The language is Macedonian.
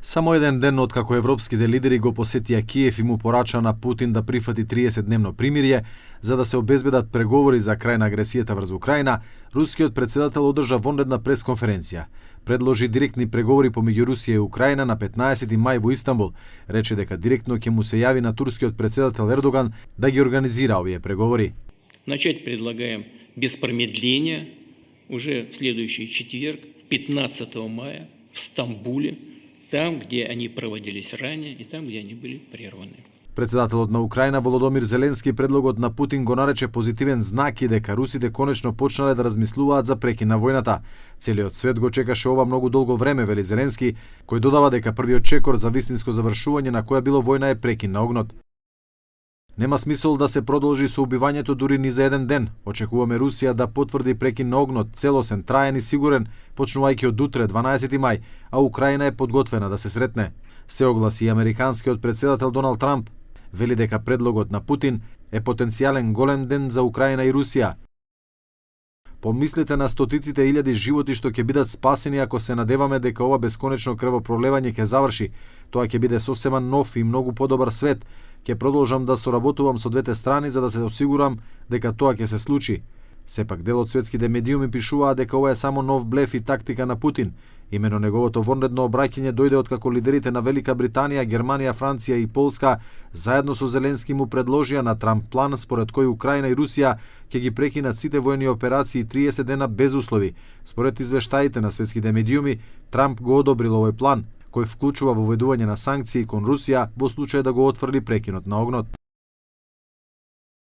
Само еден ден откако европските лидери го посетија Киев и му порача на Путин да прифати 30-дневно примирие, за да се обезбедат преговори за крај на агресијата врз Украина, рускиот председател одржа вонредна пресконференција. Предложи директни преговори помеѓу Русија и Украина на 15 мај во Истанбул. Рече дека директно ќе му се јави на турскиот председател Ердоган да ги организира овие преговори. Начать предлагаем без промедления уже в следующий четверг, 15 мая, в Стамбуле, там, где они проводились ранее и там, где они были прерваны. Председателот на Украина Володомир Зеленски предлогот на Путин го нарече позитивен знак и дека русите конечно почнале да размислуваат за прекин на војната. Целиот свет го чекаше ова многу долго време, вели Зеленски, кој додава дека првиот чекор за вистинско завршување на која било војна е прекин на огнот. Нема смисол да се продолжи со убивањето дури ни за еден ден. Очекуваме Русија да потврди прекин на огнот, целосен, траен и сигурен, почнувајќи од утре, 12 мај, а Украина е подготвена да се сретне. Се огласи и американскиот председател Доналд Трамп. Вели дека предлогот на Путин е потенцијален голем ден за Украина и Русија. Помислете на стотиците илјади животи што ќе бидат спасени ако се надеваме дека ова бесконечно крвопролевање ќе заврши. Тоа ќе биде сосема нов и многу подобар свет. Ќе продолжам да соработувам со двете страни за да се осигурам дека тоа ќе се случи. Сепак дел од светските медиуми пишуваат дека ова е само нов блеф и тактика на Путин. Имено неговото вонредно обраќање дојде откако лидерите на Велика Британија, Германија, Франција и Полска заедно со Зеленски му предложија на Трамп план според кој Украина и Русија ќе ги прекинат сите војни операции 30 дена без услови. Според извештаите на светските медиуми, Трамп го одобрил овој план, кој вклучува воведување на санкции кон Русија во случај да го отфрли прекинот на огнот.